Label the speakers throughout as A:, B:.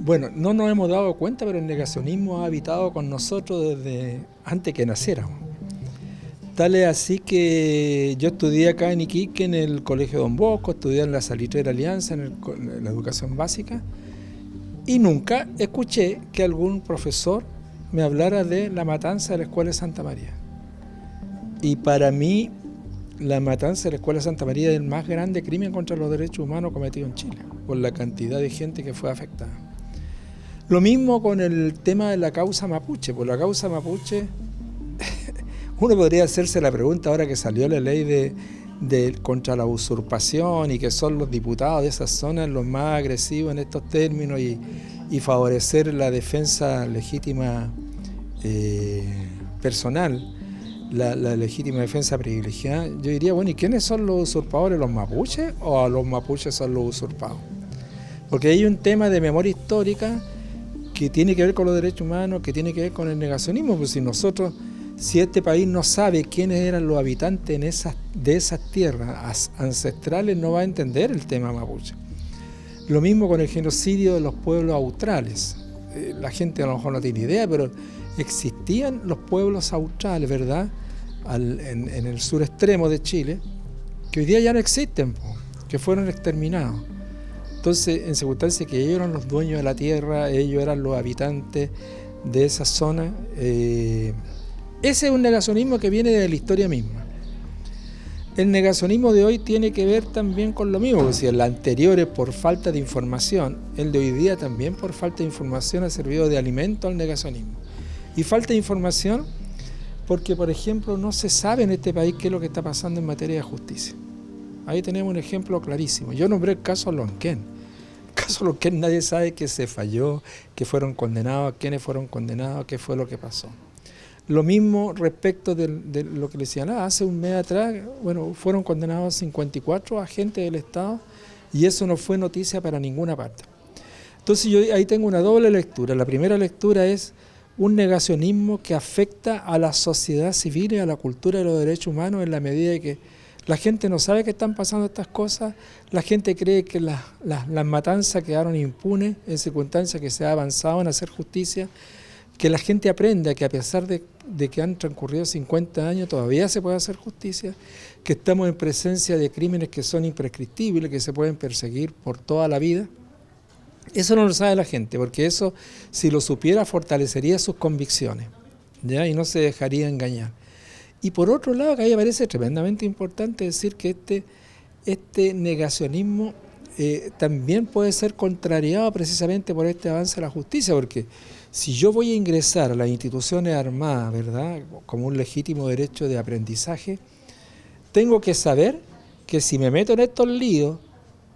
A: Bueno, no nos hemos dado cuenta, pero el negacionismo ha habitado con nosotros desde antes que naciéramos. Tal es así que yo estudié acá en Iquique, en el Colegio Don Bosco, estudié en la Salitrera Alianza, en la educación básica, y nunca escuché que algún profesor me hablara de la matanza de la Escuela de Santa María. Y para mí, la matanza de la Escuela de Santa María es el más grande crimen contra los derechos humanos cometido en Chile, por la cantidad de gente que fue afectada. Lo mismo con el tema de la causa mapuche. Por la causa mapuche, uno podría hacerse la pregunta ahora que salió la ley contra la usurpación y que son los diputados de esas zonas los más agresivos en estos términos y favorecer la defensa legítima personal, la legítima defensa privilegiada. Yo diría, bueno, ¿y quiénes son los usurpadores? ¿Los mapuches o a los mapuches son los usurpados? Porque hay un tema de memoria histórica que tiene que ver con los derechos humanos, que tiene que ver con el negacionismo, pues si este país no sabe quiénes eran los habitantes de esas tierras ancestrales, no va a entender el tema mapuche. Lo mismo con el genocidio de los pueblos australes. La gente a lo mejor no tiene idea, pero existían los pueblos australes, ¿verdad? En el sur extremo de Chile, que hoy día ya no existen, que fueron exterminados. Entonces, en circunstancias que ellos eran los dueños de la tierra, ellos eran los habitantes de esa zona, ese es un negacionismo que viene de la historia misma. El negacionismo de hoy tiene que ver también con lo mismo, porque si el anterior es por falta de información, el de hoy día también por falta de información ha servido de alimento al negacionismo. Y falta de información porque, por ejemplo, no se sabe en este país qué es lo que está pasando en materia de justicia. Ahí tenemos un ejemplo clarísimo. Yo nombré el caso Lonquén. El caso Lonquén nadie sabe que se falló, que fueron condenados, quiénes fueron condenados, qué fue lo que pasó. Lo mismo respecto de lo que le decían, hace un mes atrás, bueno, fueron condenados 54 agentes del Estado y eso no fue noticia para ninguna parte. Entonces yo ahí tengo una doble lectura. La primera lectura es un negacionismo que afecta a la sociedad civil y a la cultura de los derechos humanos en la medida de que la gente no sabe que están pasando estas cosas, la gente cree que las matanzas quedaron impunes en circunstancias que se ha avanzado en hacer justicia, que la gente aprenda que a pesar de que han transcurrido 50 años todavía se puede hacer justicia, que estamos en presencia de crímenes que son imprescriptibles, que se pueden perseguir por toda la vida. Eso no lo sabe la gente, porque eso, si lo supiera, fortalecería sus convicciones, ¿ya? Y no se dejaría engañar. Y por otro lado, que a mí me parece tremendamente importante decir que este negacionismo también puede ser contrariado precisamente por este avance de la justicia, porque si yo voy a ingresar a las instituciones armadas, ¿verdad?, como un legítimo derecho de aprendizaje, tengo que saber que si me meto en estos líos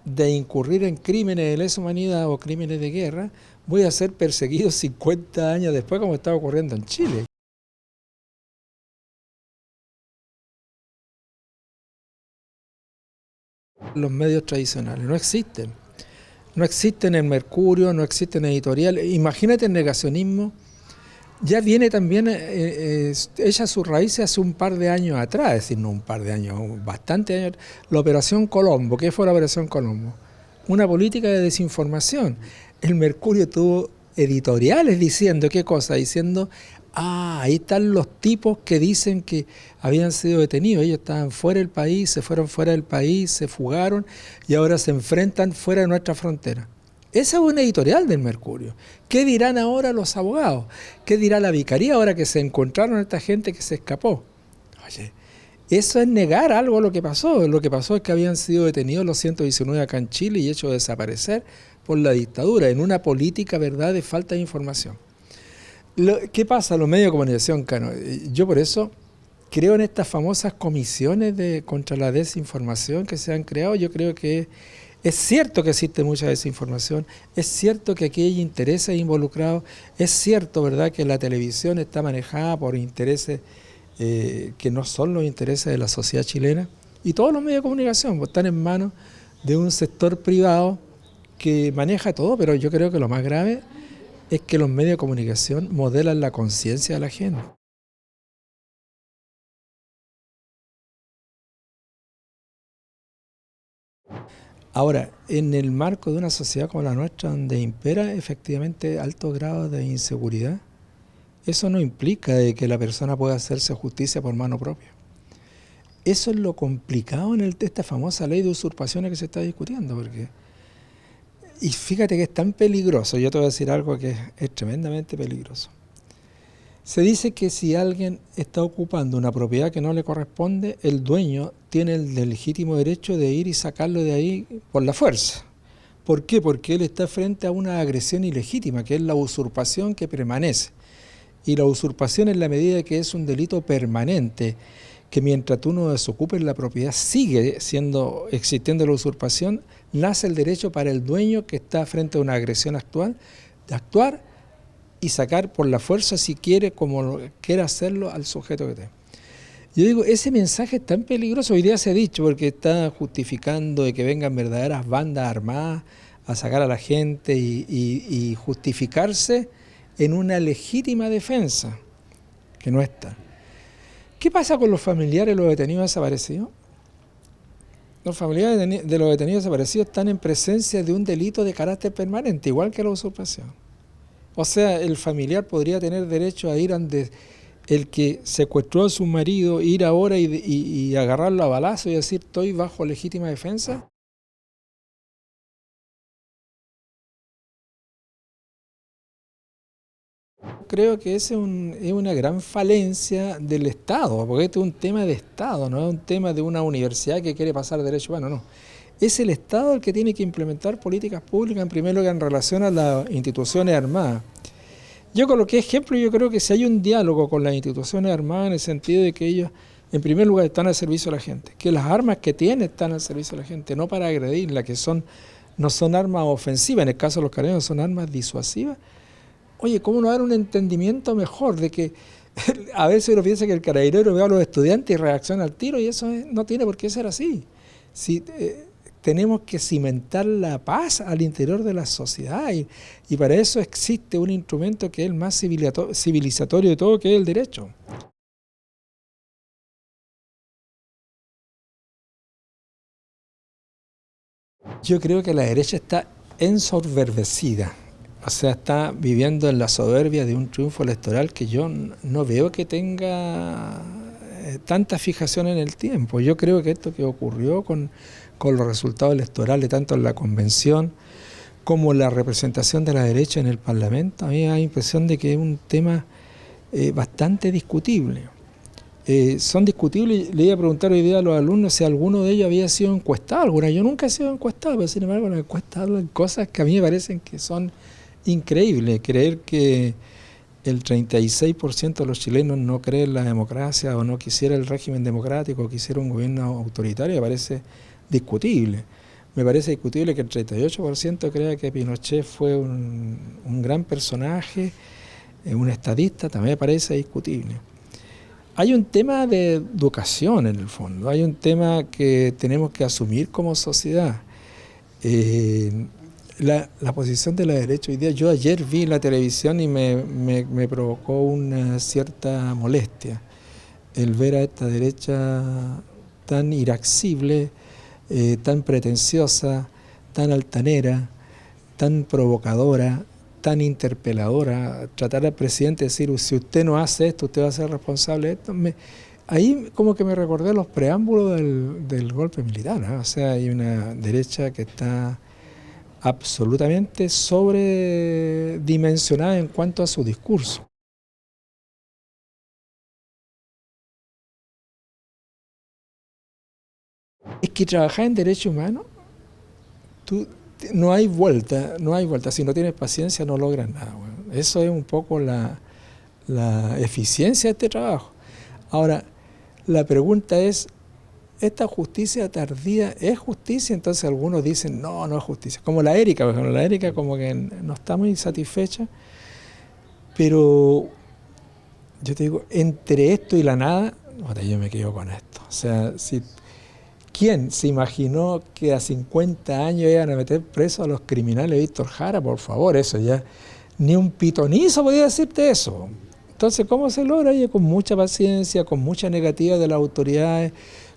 A: de incurrir en crímenes de lesa humanidad o crímenes de guerra, voy a ser perseguido 50 años después, como está ocurriendo en Chile. Los medios tradicionales no existen. No existen en Mercurio, no existen en Editorial. Imagínate el negacionismo. Ya viene también ella sus raíces hace un par de años atrás, es decir, no un par de años, bastante años. La Operación Colombo. ¿Qué fue la Operación Colombo? Una política de desinformación. El Mercurio tuvo editoriales diciendo, ¿qué cosa? Diciendo, ahí están los tipos que dicen que habían sido detenidos, ellos estaban fuera del país, se fueron fuera del país, se fugaron y ahora se enfrentan fuera de nuestra frontera. Esa es una editorial del Mercurio. ¿Qué dirán ahora los abogados? ¿Qué dirá la vicaría ahora que se encontraron a esta gente que se escapó? Oye, eso es negar algo a lo que pasó. Lo que pasó es que habían sido detenidos los 119 acá en Chile y hechos desaparecer por la dictadura, en una política, ¿verdad?, de falta de información. ¿Qué pasa? Los medios de comunicación, Cano. Yo por eso creo en estas famosas comisiones contra la desinformación que se han creado. Yo creo que es cierto que existe mucha desinformación, es cierto que aquí hay intereses involucrados, es cierto, ¿verdad?, que la televisión está manejada por intereses que no son los intereses de la sociedad chilena, y todos los medios de comunicación pues, están en manos de un sector privado que maneja todo, pero yo creo que lo más grave es que los medios de comunicación modelan la conciencia de la gente. Ahora, en el marco de una sociedad como la nuestra, donde impera efectivamente altos grados de inseguridad, eso no implica de que la persona pueda hacerse justicia por mano propia. Eso es lo complicado en esta famosa ley de usurpaciones que se está discutiendo, porque, y fíjate que es tan peligroso, yo te voy a decir algo que es tremendamente peligroso. Se dice que si alguien está ocupando una propiedad que no le corresponde, el dueño tiene el legítimo derecho de ir y sacarlo de ahí por la fuerza. ¿Por qué? Porque él está frente a una agresión ilegítima, que es la usurpación que permanece. Y la usurpación, en la medida que es un delito permanente, que mientras tú no desocupes la propiedad sigue existiendo la usurpación, nace el derecho para el dueño que está frente a una agresión actual de actuar y sacar por la fuerza, si quiere, como quiera hacerlo, al sujeto que tenga. Yo digo, ese mensaje es tan peligroso, hoy día se ha dicho, porque está justificando de que vengan verdaderas bandas armadas a sacar a la gente y justificarse en una legítima defensa, que no está. ¿Qué pasa con los familiares de los detenidos desaparecidos? Los familiares de los detenidos desaparecidos están en presencia de un delito de carácter permanente, igual que la usurpación. O sea, el familiar podría tener derecho a ir ante el que secuestró a su marido, ir ahora y agarrarlo a balazo y decir, estoy bajo legítima defensa. Creo que ese es una gran falencia del Estado, porque este es un tema de Estado, no es un tema de una universidad que quiere pasar derecho humano, no. Es el Estado el que tiene que implementar políticas públicas, en primer lugar, en relación a las instituciones armadas. Yo coloqué ejemplo, yo creo que si hay un diálogo con las instituciones armadas en el sentido de que ellos, en primer lugar, están al servicio de la gente, que las armas que tienen están al servicio de la gente, no para agredirla, que no son armas ofensivas, en el caso de los carabineros son armas disuasivas. Oye, ¿cómo no dar un entendimiento mejor de que a veces uno piensa que el carabinero ve a los estudiantes y reacciona al tiro y eso no tiene por qué ser así? Si, tenemos que cimentar la paz al interior de la sociedad y para eso existe un instrumento que es el más civilizatorio de todo, que es el derecho. Yo creo que la derecha está ensoberbecida. O sea, está viviendo en la soberbia de un triunfo electoral que yo no veo que tenga tanta fijación en el tiempo. Yo creo que esto que ocurrió con los resultados electorales, tanto en la convención como la representación de la derecha en el Parlamento, a mí me da la impresión de que es un tema bastante discutible. Son discutibles, le iba a preguntar hoy día a los alumnos si alguno de ellos había sido encuestado alguna. Yo nunca he sido encuestado, pero sin embargo las encuestas hablan cosas que a mí me parecen que son increíbles. Creer que el 36% de los chilenos no cree en la democracia o no quisiera el régimen democrático o quisiera un gobierno autoritario me parece discutible. Me parece discutible que el 38% crea que Pinochet fue un gran personaje, un estadista, también me parece discutible. Hay un tema de educación en el fondo, hay un tema que tenemos que asumir como sociedad. La posición de la derecha hoy día, yo ayer vi la televisión y me provocó una cierta molestia el ver a esta derecha tan irascible, tan pretenciosa, tan altanera, tan provocadora, tan interpeladora, tratar al presidente de decir, si usted no hace esto, usted va a ser responsable de esto. Ahí como que me recordé los preámbulos del golpe militar, ¿no? O sea, hay una derecha que está absolutamente sobredimensionada en cuanto a su discurso. Es que trabajar en derechos humanos, no hay vuelta, no hay vuelta. Si no tienes paciencia no logras nada. Bueno, eso es un poco la eficiencia de este trabajo. Ahora, la pregunta es, ¿esta justicia tardía es justicia? Entonces algunos dicen, no, no es justicia. Como la Erika, por ejemplo, la Erika como que no está muy satisfecha, pero yo te digo, entre esto y la nada, yo me quedo con esto. O sea, ¿quién se imaginó que a 50 años iban a meter preso a los criminales de Víctor Jara? Por favor, eso ya, ni un pitonizo podía decirte eso. Entonces, ¿cómo se logra? Oye, con mucha paciencia, con mucha negativa de las autoridades,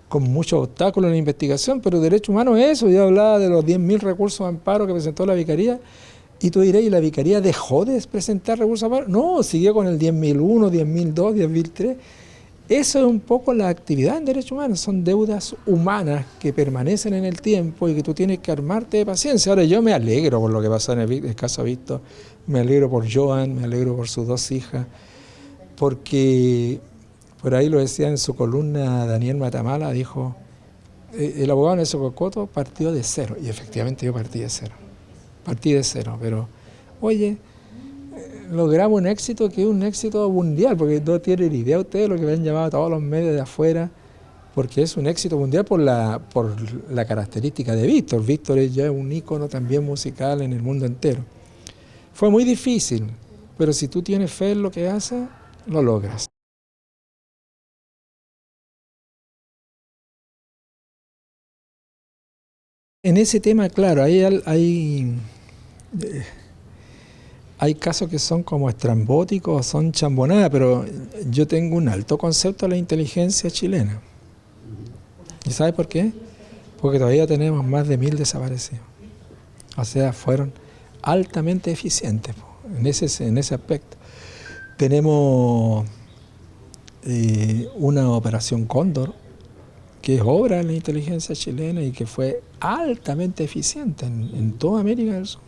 A: con muchos obstáculos en la investigación, pero derechos humanos es eso. Yo hablaba de los 10.000 recursos de amparo que presentó la Vicaría, y tú dirás, ¿y la Vicaría dejó de presentar recursos de amparo? No, siguió con el 10.001, 10.002, 10.003. Eso es un poco la actividad en derechos humanos, son deudas humanas que permanecen en el tiempo y que tú tienes que armarte de paciencia. Ahora, yo me alegro por lo que pasó en el caso Víctor, me alegro por Joan, me alegro por sus dos hijas, porque por ahí lo decía en su columna Daniel Matamala, dijo, el abogado Nelson Cocoto partió de cero, y efectivamente yo partí de cero, pero oye, logramos un éxito que es un éxito mundial, porque no tienen idea ustedes lo que me han llamado a todos los medios de afuera, porque es un éxito mundial por la característica de Víctor. Víctor es ya un ícono también musical en el mundo entero. Fue muy difícil, pero si tú tienes fe en lo que haces, lo logras. En ese tema, claro, hay casos que son como estrambóticos, son chambonadas, pero yo tengo un alto concepto de la inteligencia chilena. ¿Y sabes por qué? Porque todavía tenemos más de 1.000 desaparecidos. O sea, fueron altamente eficientes en ese aspecto. Tenemos una operación Cóndor, que es obra de la inteligencia chilena y que fue altamente eficiente en toda América del Sur.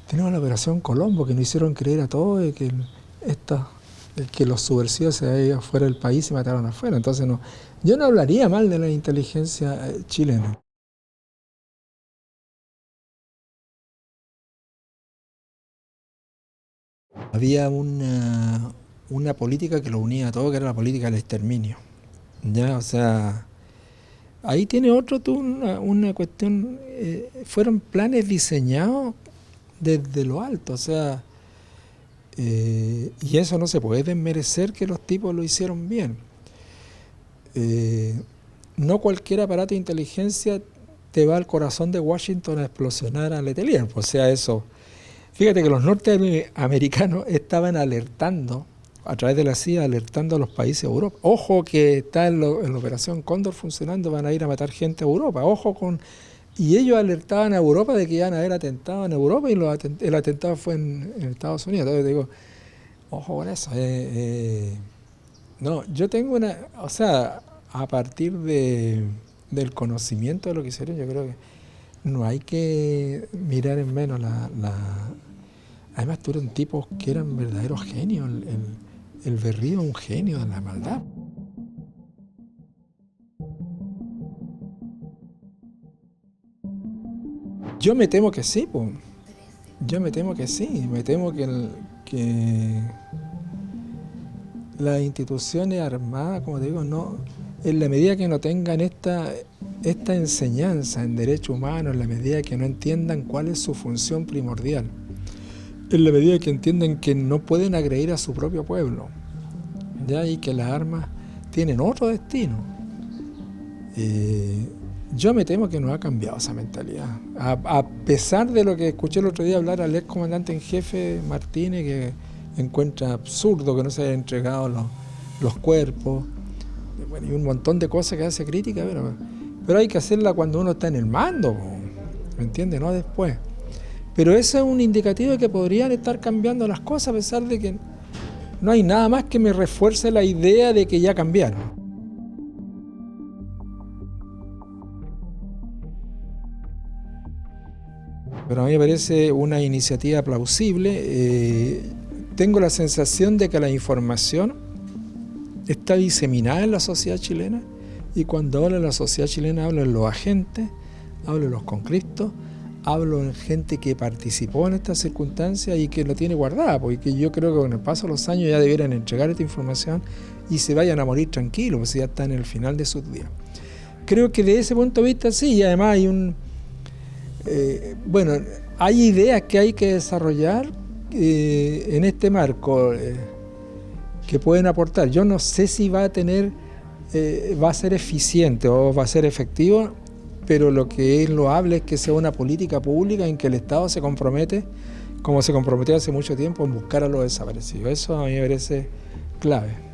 A: Tenemos la operación Colombo, que nos hicieron creer a todos de que los subversivos se habían ido fuera del país y mataron afuera. Entonces yo no hablaría mal de la inteligencia chilena. Había una política que lo unía a todo, que era la política del exterminio. Ya, o sea, ahí tiene una cuestión, fueron planes diseñados desde lo alto, o sea, y eso no se puede desmerecer que los tipos lo hicieron bien. No cualquier aparato de inteligencia te va al corazón de Washington a explosionar a Letelier, o sea, eso. Fíjate que los norteamericanos estaban alertando, a través de la CIA, alertando a los países de Europa. Ojo que está en la operación Cóndor funcionando, van a ir a matar gente a Europa, ojo con... Y ellos alertaban a Europa de que iban a haber atentados en Europa y el atentado fue en Estados Unidos. Entonces digo, ojo con eso. No, yo tengo o sea, a partir del conocimiento de lo que hicieron, yo creo que no hay que mirar en menos Además, tuvieron tipos que eran verdaderos genios. El Berrío es un genio de la maldad. Yo me temo que sí, pues. Yo me temo que sí. Me temo que las instituciones armadas, como te digo, no, en la medida que no tengan esta enseñanza en derechos humanos, en la medida que no entiendan cuál es su función primordial, en la medida que entiendan que no pueden agredir a su propio pueblo, ¿ya? Y que las armas tienen otro destino. Yo me temo que no ha cambiado esa mentalidad. A pesar de lo que escuché el otro día hablar al ex comandante en jefe Martínez, que encuentra absurdo que no se hayan entregado los cuerpos, bueno, y un montón de cosas que hace crítica, pero hay que hacerla cuando uno está en el mando, ¿me entiendes? No después. Pero eso es un indicativo de que podrían estar cambiando las cosas, a pesar de que no hay nada más que me refuerce la idea de que ya cambiaron. Pero a mí me parece una iniciativa plausible. Tengo la sensación de que la información está diseminada en la sociedad chilena, y cuando hablo en la sociedad chilena hablo en los agentes, hablo en los conscriptos, hablo en gente que participó en estas circunstancias y que lo tiene guardada, porque yo creo que con el paso de los años ya debieran entregar esta información y se vayan a morir tranquilos, porque ya están en el final de sus días. Creo que de ese punto de vista sí, y además hay hay ideas que hay que desarrollar en este marco que pueden aportar. Yo no sé si va a ser eficiente o va a ser efectivo, pero lo que es loable es que sea una política pública en que el Estado se compromete, como se comprometió hace mucho tiempo, en buscar a los desaparecidos. Eso a mí me parece clave.